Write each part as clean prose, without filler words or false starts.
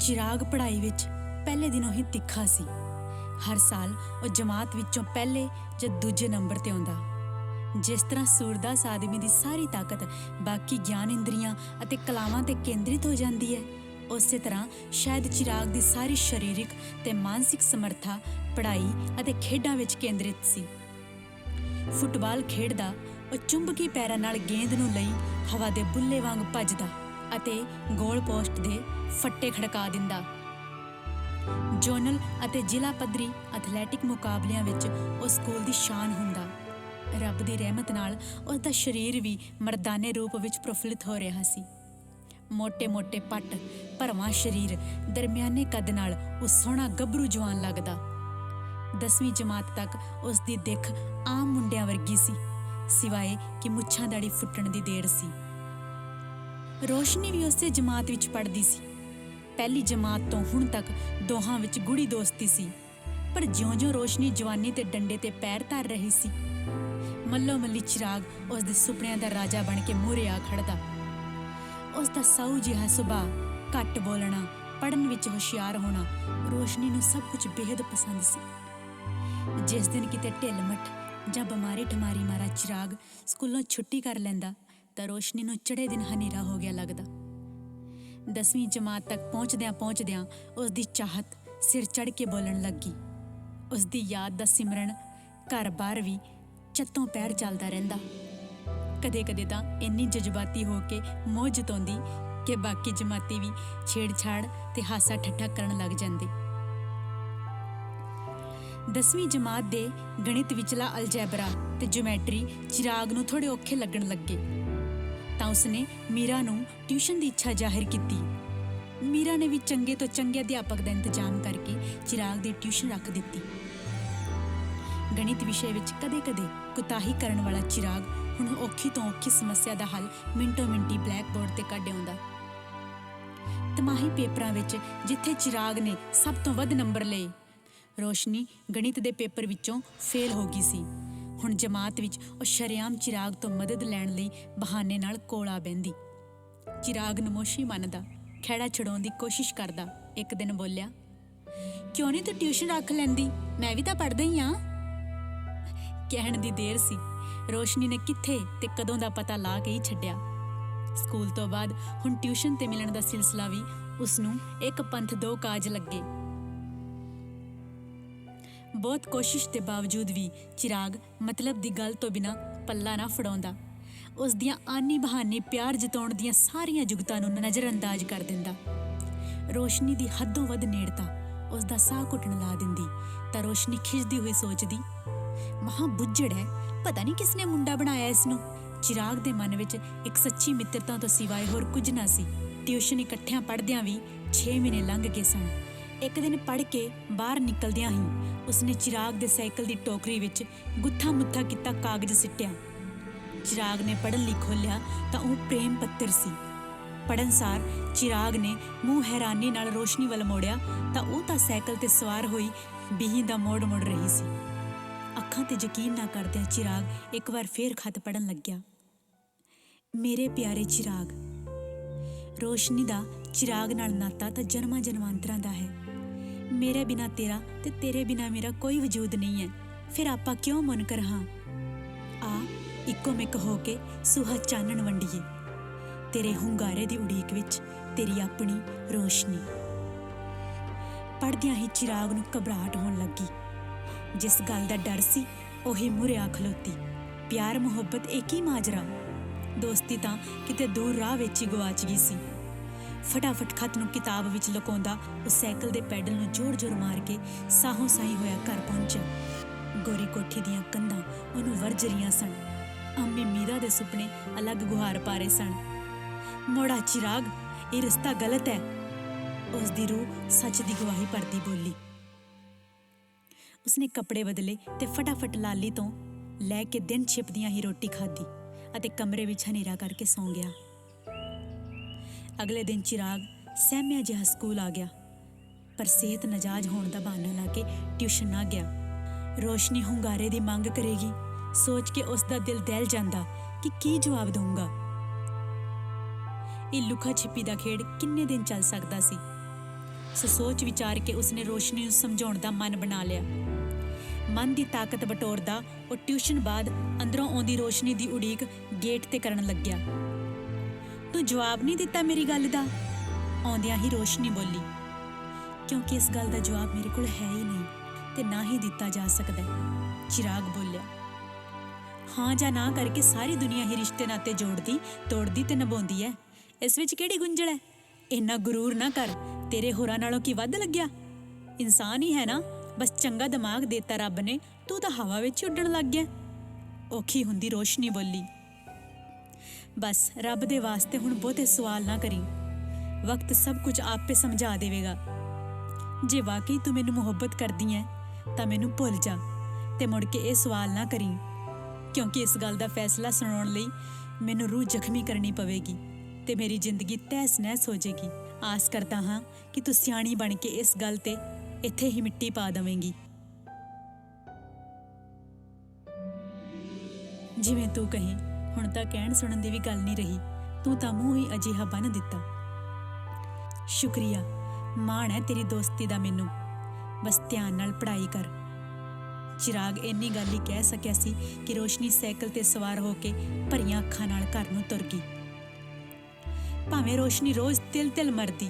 चिराग पढ़ाई विच पहले दिनों ही तिखा सी। हर साल ਉਹ जमात विचों पहले ਜਾਂ दूजे नंबर ते आउंदा। जिस तरह सूरदास आदमी दी सारी ताकत बाकी ज्ञान इंद्रियां अते कलावां ते केंद्रित हो जाती है, उसे तरह शायद चिराग दी सारी शरीरिक ते मानसिक समर्था पढ़ाई अते खेडां विच केंद्रित सी। फुटबाल खेडदा ਉਹ चुंबकी पैरां नाल गेंद नूं लई हवा दे बुੱਲੇ वांग भजदा अते गोल पोस्ट दे फट्टे खड़का दिंदा। जोनल अते जिला पद्धरी एथलैटिक मुकाबलियां विच उस स्कूल दी शान हुंदा। रब दी रहमत नाल उसदा शरीर भी मर्दाने रूप विच प्रफुल्लित हो रहा सी। मोटे मोटे पट, भरवां शरीर, दरमियाने कद नाल उस सोहना गभरू जवान लगदा। 10वीं जमात तक उसदी दिख आम मुंडियां वर्गी सी, सिवाए कि मुच्छां दाड़ी फुੱਟਣ दी देर सी। रोशनी भी उसे जमात विच पढ़दी सी। पहली जमात तो हुण तक दोहां विच गूढ़ी दोस्ती सी, पर ज्यों-ज्यों रोशनी जवानी ते डंडे ते पैर धर रही सी, मल्लो मल्ली चिराग उसदे सुपनियां दा राजा बन के मूहरे आ खड़दा। उसदा साऊ जिहा सुभाਅ, घट बोलना, पढ़न विच होशियार होना रोशनी नूं सब कुछ बेहद पसंद सी। जिस दिन किते ढिल मठ जां बिमारी ठमारी मारा चिराग स्कूलों छुट्टी कर लैंदा तां रोशनी नूं चढ़े दिन हनेरा हो गया लगदा। 10वीं जमात तक पहुँचदियां उसदी चाहत सिर चढ़ के बोलण लगी। उसदी याद दा सिमरन घर बार भी चत्तों पैर चलदा रहिंदा। कदे कदे तां इन्नी जज्बाती हो के मोह जताउंदी कि बाकी जमाती भी छेड़छाड़ ते हासा ठट्ठा करन लग जांदे। 10वीं जमात दे गणित विचला अलजैबरा ते ज्योमैट्री चिराग नूं थोड़े औखे लगण लगे तां उसने मीरा नूं ट्यूशन दी इच्छा जाहिर कीती। मीरा ने भी चंगे तो चंगे अध्यापक दा इंतजाम करके चिराग दी ट्यूशन रख दित्ती। गणित विषय विच कदे कदे कुताही करन वाला चिराग हुण औखी तो औखी समस्या दा हल मिंटो मिंटी ब्लैक बोर्ड ते कढ आउंदा। तिमाही पेपरां विच जिथे चिराग ने सब तो वध नंबर लए, रोशनी गणित दे पेपर विचों फेल हो गई सी। हुण जमात विच ਉਹ ਸ਼ਰੇਆਮ चिराग तो मदद लैण लई बहाने नाल कोल आ बहिंदी। चिराग नमोशी मनदा, खैड़ा छुड़ाउण दी कोशिश करदा। एक दिन बोलिया, क्यों नहीं तू ट्यूशन रख लैंदी, मैं भी तां पढ़दा ही हाँ। कहण दी देर सी, रोशनी ने कित्थे ते कदों दा पता ला के ही छड्डिया। स्कूल तो बाद हुण ट्यूशन ते मिलण दा सिलसिला भी उसनूं एक पंथ दो काज लगे। बहुत कोशिश के बावजूद भी चिराग मतलब दी गल तो बिना पल्ला ना फड़ाउंदा। उस दियां आनी बहानी प्यार जताउण दियां सारियां जुगतां नूं नज़रअंदाज कर दिंदा। रोशनी दी हदों वध नेड़ता उसदा साह घुटण ला दिंदी तां रोशनी खिजदी हुई सोचदी, महा बुज्जड़ है, पता नहीं किसने मुंडा बनाया इसनूं। चिराग दे मन विच एक सच्ची मित्रता तो सिवाए होर कुछ ना सी। ट्यूशन इकट्ठियां पढ़दियां भी 6 महीने लंघ गए सन। एक दिन पढ़ के बाहर निकलदियां ही उसने चिराग दे साइकिल दी टोकरी विच गुत्था मुत्था किता कागज सिट्टिया। चिराग ने पढ़न लई खोलिया तां ओह प्रेम पत्र सी। पढ़न सार चिराग ने मूँह हैरानी नाल रोशनी वल मोड़िया तां ओह तां साइकिल ते सवार होई बीही दा मोड़ मुड़ रही सी। अखां ते यकीन ना करदियां चिराग एक बार फेर खत पढ़न लग्या। मेरे प्यारे चिराग, रोशनी दा चिराग नाल नाता तां जन्मां जन्मांतरां दा है। मेरे बिना तेरा ते तेरे बिना मेरा कोई वजूद नहीं है, फिर आपां क्यों मुनकर हाँ। आ इक्को मिक हो के सुहा चानण वंडीए, तेरे हुंगारे दी उड़ीक विच तेरी अपनी रोशनी। पढ़दियां ही चिराग नूं घबराहट होण लगी। जिस गल दा डर सी ओही मूहरे आ खलोती। प्यार मुहब्बत एक ही माजरा, दोस्ती तां किते दूर राह विच ही गवाच गई सी। फटाफट खत नूं किताब विच लुकाउंदा उस साइकिल दे पैडल नूं जोर जोर मार के साहों साई होया घर पहुंचा। गोरी कोठी दियां कंधां ओनूं वरज रहियां सन। अम्मी मीरा दे सुपने अलग गुहार पा रहे सन। मोड़ा चिराग, ये रिश्ता गलत है। उसदी रूह सच दी गवाही भरदी बोली। उसने कपड़े बदले ते फटाफट लाली तो लै के दिन छिपदियां ही रोटी खाधी अते कमरे विच हनेरा करके सौ गया। अगले दिन चिराग सहमिया जिहा स्कूल आ गया, पर सेहत नजाज होने का बहाना ला के ट्यूशन ना गया। रोशनी हुंगारे दी मांग करेगी सोच के उसका दिल दहल जांदा कि की जवाब दूंगा। ये लुका छिपी दा खेड किन्ने दिन चल सकदा सी। ਸੋ ਸੋਚ ਵਿਚਾਰ ਕੇ ਉਸਨੇ ਰੋਸ਼ਨੀ ਨੂੰ ਸਮਝਾਉਣ ਦਾ ਮਨ ਬਣਾ ਲਿਆ। ਮਨ ਦੀ ਤਾਕਤ ਬਟੋਰਦਾ ਉਹ ਟਿਊਸ਼ਨ ਬਾਅਦ ਅੰਦਰੋਂ ਆਉਂਦੀ ਰੋਸ਼ਨੀ ਦੀ ਉਡੀਕ ਗੇਟ ਤੇ ਕਰਨ ਲੱਗਿਆ। ਤੂੰ ਜਵਾਬ ਨਹੀਂ ਦਿੱਤਾ ਮੇਰੀ ਗੱਲ ਦਾ? ਆਉਂਦਿਆਂ ਹੀ ਰੋਸ਼ਨੀ ਬੋਲੀ। ਕਿਉਂਕਿ ਇਸ ਗੱਲ ਦਾ ਜਵਾਬ ਮੇਰੇ ਕੋਲ ਹੈ ਹੀ ਨਹੀਂ ਤੇ ਨਾ ਹੀ ਦਿੱਤਾ ਜਾ ਸਕਦਾ, ਚਿਰਾਗ ਬੋਲਿਆ। ਹਾਂ ਜਾਂ ਨਾ ਕਰਕੇ ਸਾਰੀ ਦੁਨੀਆ ਹੀ ਰਿਸ਼ਤੇ ਨਾਤੇ ਜੋੜਦੀ, ਤੋੜਦੀ ਤੇ ਨਿਭਾਉਂਦੀ ਹੈ। ਇਸ ਵਿੱਚ ਕਿਹੜੀ ਗੁੰਝਲ ਹੈ? ਇੰਨਾ ਗੁਰੂਰ ਨਾ ਕਰ। ਤੇਰੇ ਹੋਰਾਂ ਨਾਲੋਂ ਕੀ ਵੱਧ ਲੱਗਿਆ? ਇਨਸਾਨ ਹੀ ਹੈ ਨਾ, ਬਸ ਚੰਗਾ ਦਿਮਾਗ ਦੇਤਾ ਰੱਬ ਨੇ, ਤੂੰ ਤਾਂ ਹਵਾ ਵਿੱਚ ਉੱਡਣ ਲੱਗ ਗਿਆ। ਔਖੀ ਹੁੰਦੀ ਰੋਸ਼ਨੀ ਬੋਲੀ। ਬਸ ਰੱਬ ਦੇ ਵਾਸਤੇ ਹੁਣ ਬਹੁਤੇ ਸਵਾਲ ਨਾ ਕਰੀ, ਵਕਤ ਸਭ ਕੁਝ ਆਪੇ ਸਮਝਾ ਦੇਵੇਗਾ। ਜੇ ਵਾਕਈ ਤੂੰ ਮੈਨੂੰ ਮੁਹੱਬਤ ਕਰਦੀ ਹੈ ਤਾਂ ਮੈਨੂੰ ਭੁੱਲ ਜਾ ਤੇ ਮੁੜ ਕੇ ਇਹ ਸਵਾਲ ਨਾ ਕਰੀ, ਕਿਉਂਕਿ ਇਸ ਗੱਲ ਦਾ ਫੈਸਲਾ ਸੁਣਾਉਣ ਲਈ ਮੈਨੂੰ ਰੂਹ ਜ਼ਖਮੀ ਕਰਨੀ ਪਵੇਗੀ ਤੇ ਮੇਰੀ ਜ਼ਿੰਦਗੀ ਤਹਿਸ ਨਹਿਸ ਹੋ ਜਾਏਗੀ। ਆਸ ਕਰਦਾ ਹਾਂ ਕਿ ਤੂੰ ਸਿਆਣੀ ਬਣ ਕੇ ਇਸ ਗੱਲ ਤੇ ਇੱਥੇ ਹੀ ਮਿੱਟੀ ਪਾ ਦੇਵੇਂਗੀ। ਜਿਵੇਂ ਤੂੰ ਕਹੇ। ਹੁਣ ਤਾਂ ਕਹਿਣ ਸੁਣਨ ਦੀ ਵੀ ਗੱਲ ਨਹੀਂ ਰਹੀ, ਤੂੰ ਤਾਂ ਮੂੰਹ ਹੀ ਅਜਿਹਾ ਬੰਨ੍ਹ ਦਿੱਤਾ। ਸ਼ੁਕਰੀਆ, ਮਾਣ ਹੈ ਤੇਰੀ ਦੋਸਤੀ ਦਾ ਮੈਨੂੰ। ਬਸ ਧਿਆਨ ਨਾਲ ਪੜ੍ਹਾਈ ਕਰ। ਚਿਰਾਗ ਇੰਨੀ ਗੱਲ ਹੀ ਕਹਿ ਸਕਿਆ ਸੀ ਕਿ ਰੋਸ਼ਨੀ ਸਾਈਕਲ ਤੇ ਸਵਾਰ ਹੋ ਕੇ ਭਰੀਆਂ ਅੱਖਾਂ ਨਾਲ ਘਰ ਨੂੰ ਤੁਰ ਗਈ। ਭਾਵੇਂ ਰੋਸ਼ਨੀ ਰੋਜ਼ ਤਿਲ ਮਰਦੀ,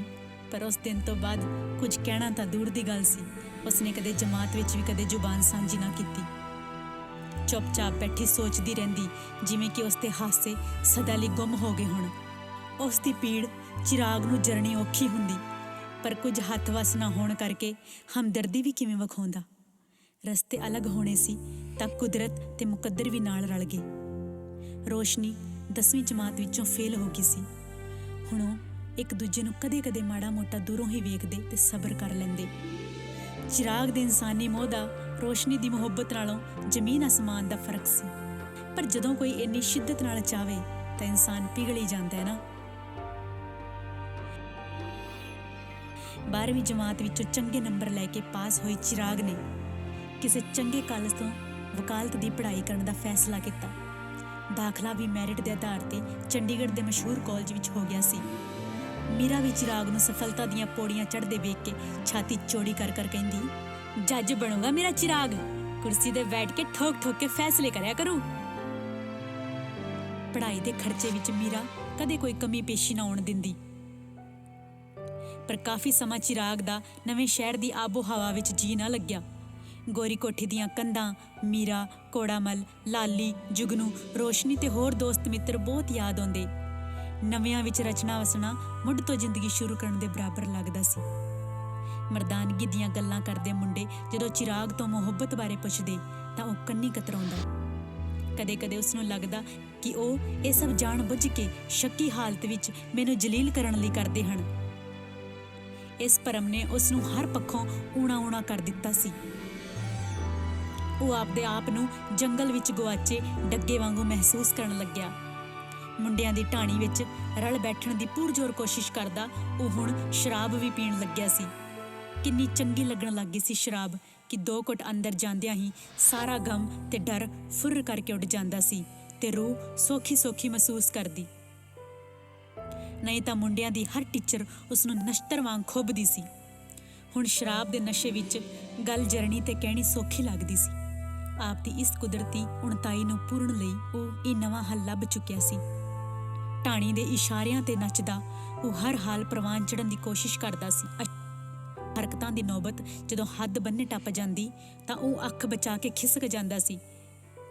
ਪਰ ਉਸ ਦਿਨ ਤੋਂ ਬਾਅਦ ਕੁਝ ਕਹਿਣਾ ਤਾਂ ਦੂਰ ਦੀ ਗੱਲ ਸੀ। ਉਸਨੇ ਕਦੇ ਜਮਾਤ ਵਿੱਚ ਵੀ ਕਦੇ ਜ਼ੁਬਾਨ ਸਾਂਝੀ ਨਾ ਕੀਤੀ। ਚੁੱਪਚਾਪ ਬੈਠੀ ਸੋਚਦੀ ਰਹਿੰਦੀ, ਜਿਵੇਂ ਕਿ ਉਸਦੇ ਹਾਸੇ ਸਦਾ ਲਈ ਗੁੰਮ ਹੋ ਗਏ ਹੋਣ। ਉਸ ਦੀ ਪੀੜ ਚਿਰਾਗ ਨੂੰ ਜਰਨੀ ਔਖੀ ਹੁੰਦੀ, ਪਰ ਕੁਝ ਹੱਥ ਵੱਸ ਨਾ ਹੋਣ ਕਰਕੇ ਹਮਦਰਦੀ ਵੀ ਕਿਵੇਂ ਵਿਖਾਉਂਦਾ। ਰਸਤੇ ਅਲੱਗ ਹੋਣੇ ਸੀ ਤਾਂ ਕੁਦਰਤ ਤੇ ਮੁਕੱਦਰ ਵੀ ਨਾਲ ਰਲ ਗਏ। ਰੋਸ਼ਨੀ 10ਵੀਂ ਜਮਾਤ ਵਿੱਚੋਂ ਫੇਲ ਹੋ ਗਈ ਸੀ। ਹੁਣ ਉਹ ਇੱਕ ਦੂਜੇ ਨੂੰ ਕਦੇ ਮਾੜਾ ਮੋਟਾ ਦੂਰੋਂ ਹੀ ਵੇਖਦੇ ਤੇ ਸਬਰ ਕਰ ਲੈਂਦੇ। ਚਿਰਾਗ ਦੇ ਇਨਸਾਨੀ ਮੋਹ ਦਾ ਰੋਸ਼ਨੀ ਦੀ ਮੁਹੱਬਤ ਨਾਲੋਂ ਜ਼ਮੀਨ ਅਸਮਾਨ ਦਾ ਫਰਕ ਸੀ। ਪਰ ਜਦੋਂ ਕੋਈ ਇੰਨੀ ਸ਼ਿੱਦਤ ਨਾਲ ਚਾਹਵੇ ਤਾਂ ਇਨਸਾਨ ਪਿਘਲ ਹੀ ਜਾਂਦਾ ਹੈ ਨਾ। 12ਵੀਂ ਜਮਾਤ ਵਿੱਚੋਂ ਚੰਗੇ ਨੰਬਰ ਲੈ ਕੇ ਪਾਸ ਹੋਈ ਚਿਰਾਗ ਨੇ ਕਿਸੇ ਚੰਗੇ ਕਾਲਜ ਤੋਂ ਵਕਾਲਤ ਦੀ ਪੜ੍ਹਾਈ ਕਰਨ ਦਾ ਫੈਸਲਾ ਕੀਤਾ। ਦਾਖਲਾ ਵੀ ਮੈਰਿਟ ਦੇ ਆਧਾਰ ਤੇ ਚੰਡੀਗੜ੍ਹ ਦੇ ਮਸ਼ਹੂਰ ਕਾਲਜ ਵਿੱਚ ਹੋ ਗਿਆ ਸੀ। ਮੀਰਾ ਵੀ ਚਿਰਾਗ ਨੂੰ ਸਫਲਤਾ ਦੀਆਂ ਪੌੜੀਆਂ ਚੜ੍ਹਦੇ ਵੇਖ ਕੇ ਛਾਤੀ ਚੌੜੀ ਕਰ ਕਹਿੰਦੀ, ਜੱਜ ਬਣੂਗਾ ਮੇਰਾ ਚਿਰਾਗ, ਕੁਰਸੀ ਤੇ ਬੈਠ ਕੇ ਠੋਕ ਕੇ ਫੈਸਲੇ ਕਰਿਆ ਕਰੂ। ਪੜ੍ਹਾਈ ਦੇ ਖਰਚੇ ਵਿੱਚ ਮੀਰਾ ਕਦੇ ਕੋਈ ਕਮੀ ਪੇਸ਼ੀ ਨਾ ਆਉਣ ਦਿੰਦੀ। ਪਰ ਕਾਫੀ ਸਮਾਂ ਚਿਰਾਗ ਦਾ ਨਵੇਂ ਸ਼ਹਿਰ ਦੀ ਆਬੋ ਹਵਾ ਵਿੱਚ ਜੀ ਨਾ ਲੱਗਿਆ। ਗੋਰੀ ਕੋਠੀ ਦੀਆਂ ਕੰਧਾਂ ਮੀਰਾ, ਕੋੜਾਮਲ, ਲਾਲੀ, ਜੁਗਨੂ, ਰੋਸ਼ਨੀ ਤੇ ਹੋਰ ਦੋਸਤ ਮਿੱਤਰ ਬਹੁਤ ਯਾਦ ਆਉਂਦੇ। ਨਵਿਆਂ ਵਿੱਚ ਰਚਨਾ ਵਸਣਾ ਮੁੱਢ ਤੋਂ ਜ਼ਿੰਦਗੀ ਸ਼ੁਰੂ ਕਰਨ ਦੇ ਬਰਾਬਰ ਲੱਗਦਾ ਸੀ। ਮਰਦਾਨਗੀ ਦੀਆਂ ਗੱਲਾਂ ਕਰਦੇ ਮੁੰਡੇ ਜਦੋਂ ਚਿਰਾਗ ਤੋਂ ਮੁਹੱਬਤ ਬਾਰੇ ਪੁੱਛਦੇ ਤਾਂ ਉਹ ਕੰਨੀ ਕਤਰਾਉਂਦਾ। ਕਦੇ ਉਸਨੂੰ ਲੱਗਦਾ ਕਿ ਉਹ ਇਹ ਸਭ ਜਾਣ ਬੁੱਝ ਕੇ ਸ਼ੱਕੀ ਹਾਲਤ ਵਿੱਚ ਮੈਨੂੰ ਜਲੀਲ ਕਰਨ ਲਈ ਕਰਦੇ ਹਨ। ਇਸ ਭਰਮ ਨੇ ਉਸਨੂੰ ਹਰ ਪੱਖੋਂ ਊਣਾ ਕਰ ਦਿੱਤਾ ਸੀ। ਉਹ ਆਪਦੇ ਆਪ ਨੂੰ ਜੰਗਲ ਵਿੱਚ ਗੁਆਚੇ ਡੱਗੇ ਵਾਂਗੂ ਮਹਿਸੂਸ ਕਰਨ ਲੱਗਿਆ। ਮੁੰਡਿਆਂ ਦੀ ਢਾਣੀ ਵਿੱਚ ਰਲ ਬੈਠਣ ਦੀ ਪੂਰਜ਼ੋਰ ਕੋਸ਼ਿਸ਼ ਕਰਦਾ ਉਹ ਹੁਣ ਸ਼ਰਾਬ ਵੀ ਪੀਣ ਲੱਗਿਆ ਸੀ। ਕਿੰਨੀ ਚੰਗੀ ਲੱਗਣ ਲੱਗ ਗਈ ਸੀ ਸ਼ਰਾਬ ਕਿ 2 ਘੁੱਟ ਅੰਦਰ ਜਾਂਦਿਆਂ ਹੀ ਸਾਰਾ ਗਮ ਤੇ ਡਰ ਫੁਰ ਕਰਕੇ ਉੱਡ ਜਾਂਦਾ ਸੀ ਤੇ ਰੂਹ ਸੌਖੀ ਮਹਿਸੂਸ ਕਰਦੀ। ਨਹੀਂ ਤਾਂ ਮੁੰਡਿਆਂ ਦੀ ਹਰ ਟੀਚਰ ਉਸਨੂੰ ਨਸ਼ਤਰ ਵਾਂਗ ਖੁੱਭਦੀ ਸੀ। ਹੁਣ ਸ਼ਰਾਬ ਦੇ ਨਸ਼ੇ ਵਿੱਚ ਗੱਲ ਜਰਨੀ ਤੇ ਕਹਿਣੀ ਸੌਖੀ ਲੱਗਦੀ ਸੀ। ਆਪ ਦੀ ਇਸ ਕੁਦਰਤੀ ਉਣਤਾਈ ਨੂੰ ਪੂਰਨ ਲਈ ਉਹ ਇਹ ਨਵਾਂ ਹੱਲ ਲੱਭ ਚੁੱਕਿਆ ਸੀ। ਢਾਣੀ ਦੇ ਇਸ਼ਾਰਿਆਂ ਤੇ ਨੱਚਦਾ ਉਹ ਹਰ ਹਾਲ ਪ੍ਰਵਾਨ ਚੜ੍ਹਨ ਦੀ ਕੋਸ਼ਿਸ਼ ਕਰਦਾ ਸੀ। ਹਰਕਤਾਂ ਦੀ ਨੌਬਤ ਜਦੋਂ ਹੱਦ ਬੰਨੇ ਟੱਪ ਜਾਂਦੀ ਤਾਂ ਉਹ ਅੱਖ ਬਚਾ ਕੇ ਖਿਸਕ ਜਾਂਦਾ ਸੀ।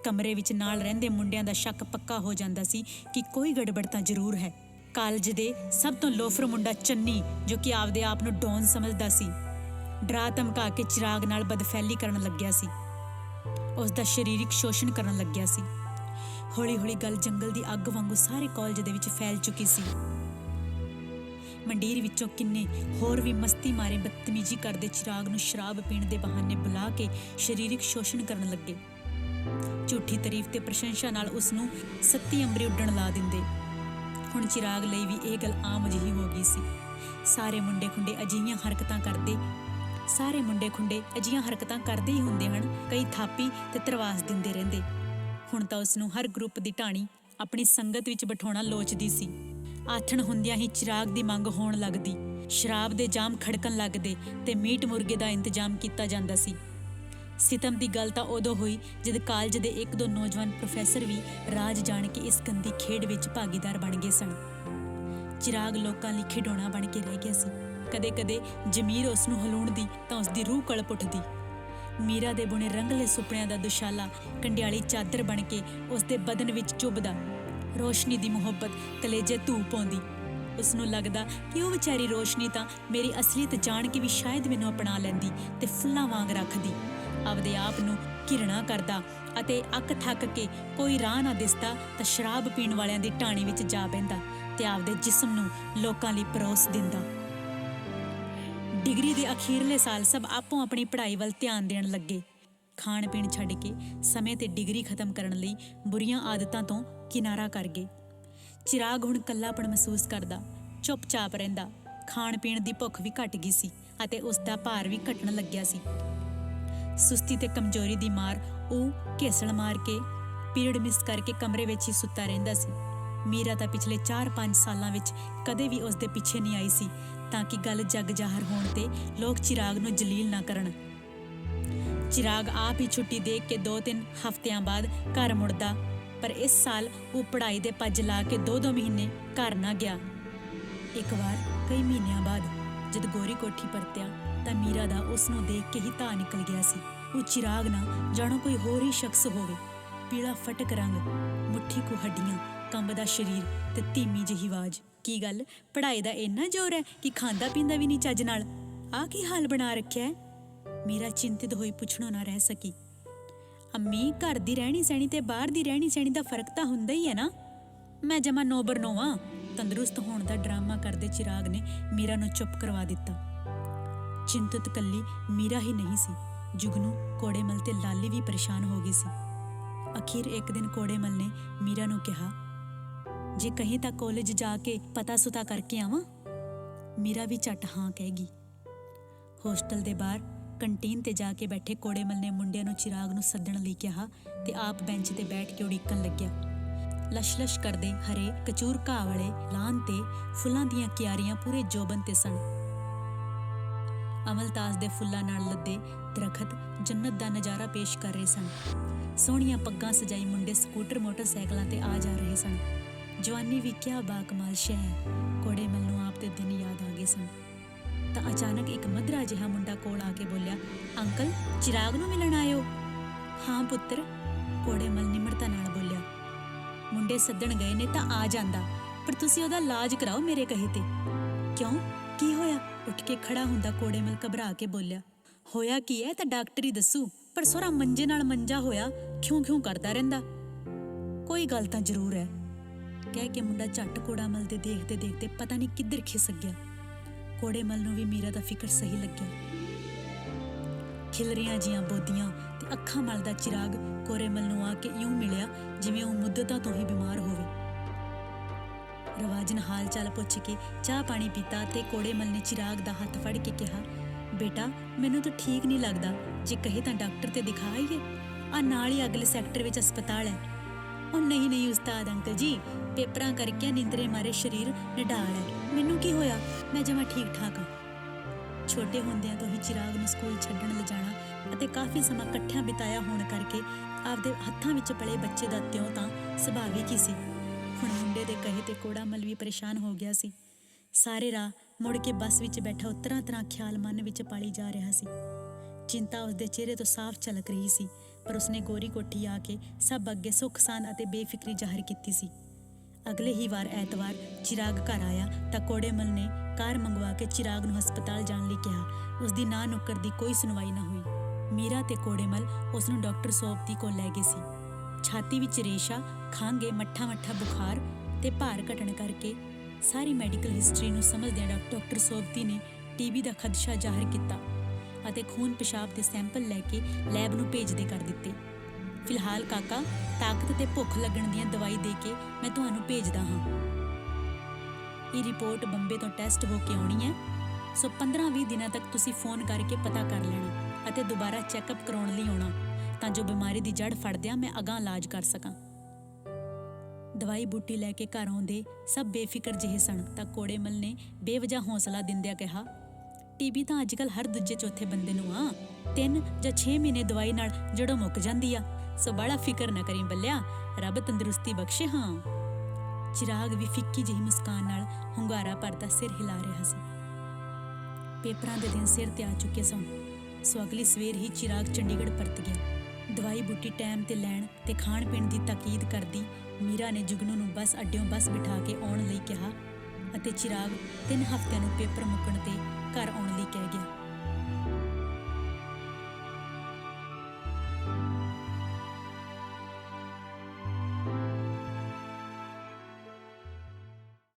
ਕਮਰੇ ਵਿੱਚ ਨਾਲ ਰਹਿੰਦੇ ਮੁੰਡਿਆਂ ਦਾ ਸ਼ੱਕ ਪੱਕਾ ਹੋ ਜਾਂਦਾ ਸੀ ਕਿ ਕੋਈ ਗੜਬੜ ਤਾਂ ਜ਼ਰੂਰ ਹੈ। ਕਾਲਜ ਦੇ ਸਭ ਤੋਂ ਲੋਫਰ ਮੁੰਡਾ ਚੰਨੀ, ਜੋ ਕਿ ਆਪਦੇ ਆਪ ਨੂੰ ਡੌਨ ਸਮਝਦਾ ਸੀ, ਡਰਾ ਧਮਕਾ ਕੇ ਚਿਰਾਗ ਨਾਲ ਬਦਫੈਲੀ ਕਰਨ ਲੱਗਿਆ ਸੀ। ਉਸ ਦਾ ਸਰੀਰਕ ਸ਼ੋਸ਼ਣ ਕਰਨ ਲੱਗਿਆ ਸੀ। ਹੌਲੀ ਗੱਲ ਜੰਗਲ ਦੀ ਅੱਗ ਵਾਂਗੂ ਸਾਰੇ ਕਾਲਜ ਦੇ ਵਿੱਚ ਫੈਲ ਚੁੱਕੀ ਸੀ। ਮੰਡੀਰ ਵਿੱਚੋਂ ਕਿੰਨੇ ਹੋਰ ਵੀ ਮਸਤੀ ਮਾਰੇ ਬਦਤਮੀਜ਼ੀ ਕਰਦੇ ਚਿਰਾਗ ਨੂੰ ਸ਼ਰਾਬ ਪੀਣ ਦੇ ਬਹਾਨੇ ਬੁਲਾ ਕੇ ਸਰੀਰਕ ਸ਼ੋਸ਼ਣ ਕਰਨ ਲੱਗੇ। ਝੂਠੀ ਤਾਰੀਫ ਤੇ ਪ੍ਰਸ਼ੰਸਾ ਨਾਲ ਉਸਨੂੰ ਸੱਤੀ ਅੰਬਰੇ ਉੱਡਣ ਲਾ ਦਿੰਦੇ। ਹੁਣ ਚਿਰਾਗ ਲਈ ਵੀ ਇਹ ਗੱਲ ਆਮ ਜਿਹੀ ਹੋ ਗਈ ਸੀ। ਸਾਰੇ ਮੁੰਡੇ ਖੁੰਡੇ ਅਜਿਹੀਆਂ ਹਰਕਤਾਂ ਕਰਦੇ ਹੀ ਹੁੰਦੇ ਹਨ। ਕਈ ਥਾਪੀ ਤੇ ਧਰਵਾਸ ਦਿੰਦੇ ਰਹਿੰਦੇ। ਹੁਣ ਤਾਂ ਉਸਨੂੰ ਹਰ ਗਰੁੱਪ ਦੀ ਢਾਣੀ ਆਪਣੀ ਸੰਗਤ ਵਿੱਚ ਬਿਠਾਉਣਾ ਲੋਚਦੀ ਸੀ। ਆਥਣ ਹੁੰਦਿਆਂ ਹੀ ਚਿਰਾਗ ਦੀ ਮੰਗ ਹੋਣ ਲੱਗਦੀ। ਸ਼ਰਾਬ ਦੇ ਜਾਮ ਖੜਕਣ ਲੱਗਦੇ ਤੇ ਮੀਟ ਮੁਰਗੇ ਦਾ ਇੰਤਜ਼ਾਮ ਕੀਤਾ ਜਾਂਦਾ ਸੀ। ਸਿਤਮ ਦੀ ਗੱਲ ਤਾਂ ਉਦੋਂ ਹੋਈ ਜਦ ਕਾਲਜ ਦੇ ਇੱਕ ਦੋ ਨੌਜਵਾਨ ਪ੍ਰੋਫੈਸਰ ਵੀ ਰਾਜ ਜਾਣ ਕੇ ਇਸ ਗੰਦੀ ਖੇਡ ਵਿੱਚ ਭਾਗੀਦਾਰ ਬਣ ਗਏ ਸਨ। ਚਿਰਾਗ ਲੋਕਾਂ ਲਈ ਖਿਡੌਣਾ ਬਣ ਕੇ ਰਹਿ ਗਿਆ ਸੀ। ਕਦੇ-ਕਦੇ ਜ਼ਮੀਰ ਉਸ ਨੂੰ ਹਲੂਣਦੀ ਤਾਂ ਉਸ ਦੀ ਰੂਹ ਕਲਪ ਉੱਠਦੀ। ਮੀਰਾ ਦੇ ਬੁਣੇ ਰੰਗਲੇ ਸੁਪਨਿਆਂ ਦਾ ਦੁਸ਼ਾਲਾ ਕੰਡਿਆਲੀ ਚਾਦਰ ਬਣ ਕੇ ਉਸ ਦੇ ਬਦਨ ਵਿੱਚ ਚੁੱਭਦਾ। ਰੋਸ਼ਨੀ ਦੀ ਮੁਹੱਬਤ ਕਲੇਜੇ ਧੂਹ ਪਾਉਂਦੀ। ਉਸ ਨੂੰ ਲੱਗਦਾ ਕਿ ਉਹ ਵਿਚਾਰੀ ਰੋਸ਼ਨੀ ਤਾਂ ਮੇਰੀ ਅਸਲੀਅਤ ਜਾਣ ਕੇ ਵੀ ਸ਼ਾਇਦ ਮੈਨੂੰ ਅਪਣਾ ਲੈਂਦੀ ਤੇ ਫੁੱਲਾਂ ਵਾਂਗ ਰੱਖਦੀ। ਆਪਦੇ ਆਪ ਨੂੰ ਘਿਰਣਾ ਕਰਦਾ ਅਤੇ ਅੱਕ ਥੱਕ ਕੇ ਕੋਈ ਰਾਹ ਨਾ ਦਿਸਦਾ ਤਾਂ ਸ਼ਰਾਬ ਪੀਣ ਵਾਲਿਆਂ ਦੀ ਢਾਣੀ ਵਿੱਚ ਜਾ ਬਹਿੰਦਾ ਤੇ ਆਪਦੇ ਜਿਸਮ ਨੂੰ ਲੋਕਾਂ ਲਈ ਪਰੋਸ ਦਿੰਦਾ। ਡਿਗਰੀ ਦੇ ਅਖੀਰਲੇ ਸਾਲ ਸਭ ਆਪੋ ਆਪਣੀ ਪੜ੍ਹਾਈ ਵੱਲ ਧਿਆਨ ਦੇਣ ਲੱਗੇ। ਖਾਣ ਪੀਣ ਛੱਡ ਕੇ ਸਮੇਂ ਤੇ ਡਿਗਰੀ ਖਤਮ ਕਰਨ ਲਈ ਬੁਰੀਆਂ ਆਦਤਾਂ ਤੋਂ ਕਿਨਾਰਾ ਕਰ ਗਏ। ਚਿਰਾਗ ਹੁਣ ਇਕੱਲਾਪਣ ਮਹਿਸੂਸ ਕਰਦਾ, ਚੁੱਪਚਾਪ ਰਹਿੰਦਾ। ਖਾਣ ਪੀਣ ਦੀ ਭੁੱਖ ਵੀ ਘਟ ਗਈ ਸੀ ਅਤੇ ਉਸ ਦਾ ਭਾਰ ਵੀ ਘਟਣ ਲੱਗਿਆ ਸੀ। ਸੁਸਤੀ ਤੇ ਕਮਜ਼ੋਰੀ ਦੀ ਮਾਰ ਉਹ ਘੇਸਲ ਮਾਰ ਕੇ ਪੀਰੀਅਡ ਮਿਸ ਕਰਕੇ ਕਮਰੇ ਵਿੱਚ ਹੀ ਸੁੱਤਾ ਰਹਿੰਦਾ ਸੀ। ਮੀਰਾ ਤਾਂ ਪਿਛਲੇ 4-5 ਸਾਲਾਂ ਵਿੱਚ ਕਦੇ ਵੀ ਉਸ ਦੇ ਪਿੱਛੇ ਨਹੀਂ ਆਈ ਸੀ ਤਾਂ ਕਿ ਗੱਲ ਜੱਗ ਜ਼ਾਹਰ ਹੋਣ ਤੇ ਲੋਕ ਚਿਰਾਗ ਨੂੰ ਜਲੀਲ ਨਾ ਕਰਨ। ਚਿਰਾਗ ਆਪ ਹੀ ਛੁੱਟੀ ਦੇ ਕੇ 2-3 ਹਫ਼ਤਿਆਂ ਬਾਅਦ ਘਰ ਮੁੜਦਾ, ਪਰ ਇਸ ਸਾਲ ਉਹ ਪੜ੍ਹਾਈ ਦੇ ਭੱਜ ਲਾ ਕੇ 2-2 ਮਹੀਨੇ ਘਰ ਨਾ ਗਿਆ। ਇੱਕ ਵਾਰ ਕਈ ਮਹੀਨਿਆਂ ਬਾਅਦ ਜਦ ਗੋਰੀ ਕੋਠੀ ਪਰਤਿਆ ਤਾਂ ਮੀਰਾ ਦਾ ਉਸ ਨੂੰ ਦੇਖ ਕੇ ਹੀ ਧਾਹ ਨਿਕਲ ਗਿਆ ਸੀ। ਉਹ ਚਿਰਾਗ ਨਾ ਜਾਣੋ ਕੋਈ ਹੋਰ ਹੀ ਸ਼ਖਸ ਹੋਵੇ। ਪੀਲਾ ਫਟਕ ਰੰਗ, ਮੁੱਠੀ ਕੁ ਹੱਡੀਆਂ, ਕੰਬਦਾ ਸਰੀਰ ਤੇ ਧੀਮੀ ਜਿਹੀ ਆਵਾਜ਼। ਕੀ ਗੱਲ, ਪੜ੍ਹਾਈ ਦਾ ਇੰਨਾ ਜ਼ੋਰ ਹੈ ਕਿ ਖਾਂਦਾ ਪੀਂਦਾ ਵੀ ਨਹੀਂ ਚੱਜ ਨਾਲ? ਆਹ ਕੀ ਹਾਲ ਬਣਾ ਰੱਖਿਆ ਹੈ? ਮੀਰਾ ਚਿੰਤਿਤ ਹੋਈ ਪੁੱਛਣੋਂ ਨਾ ਰਹਿ ਸਕੀ। ਅੰਮੀ, ਘਰ ਦੀ ਰਹਿਣੀ ਸਹਿਣੀ ਤੇ ਬਾਹਰ ਦੀ ਰਹਿਣੀ ਸਹਿਣੀ ਦਾ ਫਰਕ ਤਾਂ ਹੁੰਦਾ ਹੀ ਹੈ ਨਾ। ਮੈਂ ਜਮਾ ਨੋਬਰ ਨੋਵਾਂ। ਤੰਦਰੁਸਤ ਹੋਣ ਦਾ ਡਰਾਮਾ ਕਰਦੇ ਚਿਰਾਗ ਨੇ ਮੀਰਾ ਨੂੰ ਚੁੱਪ ਕਰਵਾ ਦਿੱਤਾ। ਚਿੰਤਤ ਕੱਲੀ ਮੀਰਾ ਹੀ ਨਹੀਂ ਸੀ, ਜੁਗਨੂ, ਕੋੜੇਮਲ ਤੇ ਲਾਲੀ ਵੀ ਪਰੇਸ਼ਾਨ ਹੋ ਗਈ ਸੀ। ਅਖੀਰ ਇੱਕ ਦਿਨ ਕੋੜੇਮਲ ਨੇ ਮੀਰਾ ਨੂੰ ਕਿਹਾ, ਜੇ ਕਹੀਂ ਤਾਂ ਕਾਲਜ ਜਾ ਕੇ ਪਤਾ ਸੁਤਾ ਕਰਕੇ ਆਵਾਂ? ਮੀਰਾ ਵੀ ਝੱਟ ਹਾਂ ਕਹਿ ਗਈ। ਹੋਸਟਲ ਦੇ ਬਾਹਰ ਕੰਟੀਨ ਤੇ ਜਾ ਕੇ ਬੈਠੇ ਕੋੜੇਮਲ ਨੇ ਮੁੰਡਿਆਂ ਨੂੰ ਚਿਰਾਗ ਨੂੰ ਸੱਦਣ ਲਈ ਕਿਹਾ ਤੇ ਆਪ ਬੈਂਚ ਤੇ ਬੈਠ ਕੇ ਉਡੀਕਣ ਲੱਗਿਆ। ਲਸ਼-ਲਸ਼ ਕਰਦੇ ਹਰੇ ਕਚੂਰ ਘਾਹ ਵਾਲੇ ਲਾਨ ਤੇ ਫੁੱਲਾਂ ਦੀਆਂ ਕਿਆਰੀਆਂ ਪੂਰੇ ਜੋਬਨ ਤੇ ਸਨ। ਅਮਲਤਾਸ ਦੇ ਫੁੱਲਾਂ ਨਾਲ ਲੱਦੇ ਦਰਖਤ ਜੰਨਤ ਦਾ ਨਜ਼ਾਰਾ ਪੇਸ਼ ਕਰ ਰਹੇ ਸਨ। ਸੋਹਣੀਆਂ ਪੱਗਾਂ ਸਜਾਈ ਮੁੰਡੇ ਸਕੂਟਰ ਮੋਟਰਸਾਈਕਲਾਂ ਤੇ ਆ ਜਾ ਰਹੇ ਸਨ। ਜਵਾਨੀ ਵੀ ਕਿਆ ਬਾਕਮਾਲ ਸ਼ੈ ਹੈ। ਕੋੜੇਮਲ ਨੂੰ ਆਪ ਦੇ ਦਿਨ ਯਾਦ ਆ ਗਏ ਸਨ। ਤਾਂ ਅਚਾਨਕ ਇੱਕ ਮਧਰਾ ਜਿਹਾ ਮੁੰਡਾ ਕੋਲ ਆ ਕੇ ਬੋਲਿਆ, ਅੰਕਲ, ਚਿਰਾਗ ਨੂੰ ਮਿਲਣ ਆਇਓ? ਹਾਂ ਪੁੱਤਰ, ਕੋੜੇਮਲ ਨਿਮਰਤਾ ਨਾਲ ਬੋਲਿਆ। ਮੁੰਡੇ ਸੱਦਣ ਗਏ ਨੇ ਤਾਂ ਆ ਜਾਂਦਾ, ਪਰ ਤੁਸੀਂ ਉਹਦਾ ਇਲਾਜ ਕਰਾਓ ਮੇਰੇ ਕਹੇ ਤੇ। ਕਿਉਂ, ਕੀ ਹੋਇਆ? ਉੱਠ ਕੇ ਖੜਾ ਹੁੰਦਾ ਕੋੜੇਮਲ ਘਬਰਾ ਕੇ ਬੋਲਿਆ। ਹੋਇਆ ਕੀ ਹੈ ਤਾਂ ਡਾਕਟਰ ਹੀ ਦੱਸੂ, ਪਰ ਸਹੁਰਾ ਮੰਜੇ ਨਾਲ ਮੰਜਾ ਹੋਇਆ ਖਿਉਂ ਕਰਦਾ ਰਹਿੰਦਾ। ਕੋਈ ਗੱਲ ਤਾਂ ਜ਼ਰੂਰ ਹੈ, ਕਹਿ ਕੇ ਮੁੰਡਾ ਝੱਟ ਕੋੜੇਮਲ ਦੇ ਦੇਖਦੇ ਦੇਖਦੇ ਪਤਾ ਨਹੀਂ ਕਿੱਧਰ ਖਿਸਕ ਗਿਆ। ਕੋੜੇਮਲ ਨੂੰ ਵੀ ਮੀਰਾ ਦਾ ਫਿਕਰ ਸਹੀ ਲੱਗਿਆ। ਖਿਲਰੀਆਂ ਜੀਆਂ ਬੋਦੀਆਂ ਤੇ ਅੱਖਾਂ ਮਲਦਾ ਚਿਰਾਗ ਕੋੜੇਮਲ ਨੂੰ ਆ ਕੇ ਇਉਂ ਮਿਲਿਆ ਜਿਵੇਂ ਉਹ ਮੁੱਦਤਾਂ ਤੋਂ ਹੀ ਬਿਮਾਰ ਹੋਵੇ। ਰਵਾਜਨ ਹਾਲ ਚਾਲ ਪੁੱਛ ਕੇ ਚਾਹ ਪਾਣੀ ਪੀਤਾ ਤੇ ਕੋੜੇਮਲ ਨੇ ਚਿਰਾਗ ਦਾ ਹੱਥ ਫੜ ਕੇ ਕਿਹਾ, ਬੇਟਾ, ਮੈਨੂੰ ਤਾਂ ਠੀਕ ਨਹੀਂ ਲੱਗਦਾ, ਜੇ ਕਹੇ ਤਾਂ ਡਾਕਟਰ ਤੇ ਦਿਖਾ ਆਈਏ। ਆ ਨਾਲ ਹੀ ਅਗਲੇ ਸੈਕਟਰ ਵਿੱਚ ਹਸਪਤਾਲ ਹੈ। ਉਹ ਨਹੀਂ ਉਸਤਾਦ ਅੰਕਲ ਜੀ, ਪੇਪਰਾਂ ਕਰਕੇ ਨਿੰਦਰੇ ਮਾਰੇ ਸਰੀਰ ਨਿਢਾਲ ਹੈ। ਮੈਨੂੰ ਕੀ ਹੋਇਆ, ਮੈਂ ਜਮਾਂ ਠੀਕ ਠਾਕ ਹਾਂ। ਛੋਟੇ ਹੁੰਦਿਆਂ ਤੋਂ ਹੀ ਚਿਰਾਗ ਨੂੰ ਸਕੂਲ ਛੱਡਣ ਲਿਜਾਣਾ ਅਤੇ ਕਾਫੀ ਸਮਾਂ ਇਕੱਠਿਆਂ ਬਿਤਾਇਆ ਹੋਣ ਕਰਕੇ ਆਪਦੇ ਹੱਥਾਂ ਵਿੱਚ ਪਲੇ ਬੱਚੇ ਦਾ ਤਿਉਂ ਤਾਂ ਸੁਭਾਵਿਕ ਹੀ ਸੀ। ਹੁਣ ਮੁੰਡੇ ਦੇ ਕਹੇ ਤੇ ਕੋੜੇਮਲ ਵੀ ਪਰੇਸ਼ਾਨ ਹੋ ਗਿਆ ਸੀ। ਸਾਰੇ ਰਾਹ ਮੁੜ ਕੇ ਬੱਸ ਵਿੱਚ ਬੈਠਾ ਉਹ ਤਰ੍ਹਾਂ ਖਿਆਲ ਮਨ ਵਿੱਚ ਪਾਲੀ ਜਾ ਰਿਹਾ ਸੀ। ਚਿੰਤਾ ਉਸਦੇ ਚਿਹਰੇ ਤੋਂ ਸਾਫ਼ ਝਲਕ ਰਹੀ ਸੀ, ਪਰ ਉਸਨੇ ਗੋਰੀ ਕੋਠੀ ਆ ਕੇ ਸਭ ਅੱਗੇ ਸੁੱਖ ਸਾਂਦ ਅਤੇ ਬੇਫਿਕਰੀ ਜ਼ਾਹਰ ਕੀਤੀ ਸੀ। ਅਗਲੇ ਹੀ ਵਾਰ ਐਤਵਾਰ ਚਿਰਾਗ ਘਰ ਆਇਆ ਤਾਂ ਕੋੜੇਮਲ ਨੇ ਕਾਰ ਮੰਗਵਾ ਕੇ ਚਿਰਾਗ ਨੂੰ ਹਸਪਤਾਲ ਜਾਣ ਲਈ ਕਿਹਾ। ਉਸਦੀ ਨਾ ਨੁੱਕਰ ਦੀ ਕੋਈ ਸੁਣਵਾਈ ਨਾ ਹੋਈ। ਮੀਰਾ ਤੇ ਕੋੜੇਮਲ ਉਸ ਨੂੰ ਡਾਕਟਰ ਸੋਪਤੀ ਕੋਲ ਲੈ ਗਏ ਸੀ। ਛਾਤੀ ਵਿੱਚ ਰੇਸ਼ਾ, ਖੰਘ, ਮੱਠਾ ਬੁਖਾਰ ਤੇ ਭਾਰ ਘਟਣ ਕਰਕੇ ਸਾਰੀ ਮੈਡੀਕਲ ਹਿਸਟਰੀ ਨੂੰ ਸਮਝਦਿਆਂ ਡਾਕਟਰ ਸੋਪਤੀ ਨੇ ਟੀਬੀ ਦਾ ਖਦਸ਼ਾ ਜ਼ਾਹਰ ਕੀਤਾ ਅਤੇ ਖੂਨ ਪਿਸ਼ਾਬ ਦੇ ਸੈਂਪਲ ਲੈ ਕੇ ਲੈਬ ਨੂੰ ਭੇਜਦੇ ਕਰ ਦਿੱਤੇ। ਫਿਲਹਾਲ ਕਾਕਾ, ਤਾਕਤ ਤੇ ਭੁੱਖ ਲੱਗਣ ਦੀਆਂ ਦਵਾਈ ਦੇ ਕੇ ਮੈਂ ਤੁਹਾਨੂੰ ਭੇਜਦਾ ਹਾਂ। ਇਹ ਰਿਪੋਰਟ ਬੰਬੇ ਤੋਂ ਟੈਸਟ ਹੋ ਕੇ ਆਉਣੀ ਹੈ, ਸੋ 15-20 ਦਿਨਾਂ ਤੱਕ ਤੁਸੀਂ ਫੋਨ ਕਰਕੇ ਪਤਾ ਕਰ ਲੈਣਾ ਅਤੇ ਦੁਬਾਰਾ ਚੈੱਕਅਪ ਕਰਾਉਣ ਲਈ ਆਉਣਾ, ਤਾਂ ਜੋ ਬਿਮਾਰੀ ਦੀ ਜੜ ਫੜਦਿਆਂ ਮੈਂ ਅਗਾਂਹ ਇਲਾਜ ਕਰ ਸਕਾਂ। ਦਵਾਈ ਬੂਟੀ ਲੈ ਕੇ ਘਰ ਆਉਂਦੇ ਸਭ ਬੇਫਿਕਰ ਜਿਹੇ ਸਨ ਤਾਂ ਕੋੜੇਮਲ ਨੇ ਬੇਵਜ੍ਹਾ ਹੌਸਲਾ ਦਿੰਦਿਆਂ ਕਿਹਾ, ਟੀਬੀ ਤਾਂ ਅੱਜ ਕੱਲ੍ਹ ਹਰ ਦੂਜੇ ਚੌਥੇ ਬੰਦੇ ਨੂੰ ਆ। 3 ਜਾਂ 6 ਮਹੀਨੇ ਦਵਾਈ ਨਾਲ ਜੜੋਂ ਮੁੱਕ ਜਾਂਦੀ ਆ। ਸੋ ਬੜਾ ਫਿਕਰ ਨਾ ਕਰੀਂ ਬੱਲਿਆ, ਰੱਬ ਤੰਦਰੁਸਤੀ ਬਖਸ਼ੇ। ਹਾਂ। ਚਿਰਾਗ ਵੀ ਫਿੱਕੀ ਜਿਹੀ ਮੁਸਕਾਨ ਨਾਲ ਹੁੰਗਾਰਾ ਭਰਦਾ ਸਿਰ ਹਿਲਾ ਰਿਹਾ ਸੀ। ਪੇਪਰਾਂ ਦੇ ਦਿਨ ਸਿਰ ਤੇ ਆ ਚੁੱਕੇ ਸਨ, ਸੋ ਅਗਲੀ ਸਵੇਰ ਹੀ ਚਿਰਾਗ ਚੰਡੀਗੜ੍ਹ ਪਰਤ ਗਿਆ। ਦਵਾਈ ਬੂਟੀ ਟਾਈਮ ਤੇ ਲੈਣ ਤੇ ਖਾਣ ਪੀਣ ਦੀ ਤਾਕੀਦ ਕਰਦੀ ਮੀਰਾ ਨੇ ਜੁਗਨੂ ਨੂੰ ਬੱਸ ਅੱਡਿਓਂ ਬੱਸ ਬਿਠਾ ਕੇ ਆਉਣ ਲਈ ਕਿਹਾ ਅਤੇ ਚਿਰਾਗ 3 ਹਫ਼ਤਿਆਂ ਨੂੰ ਪੇਪਰ ਮੁੱਕਣ ਤੇ ਘਰ ਆਉਣ ਲਈ ਕਹਿ ਗਿਆ।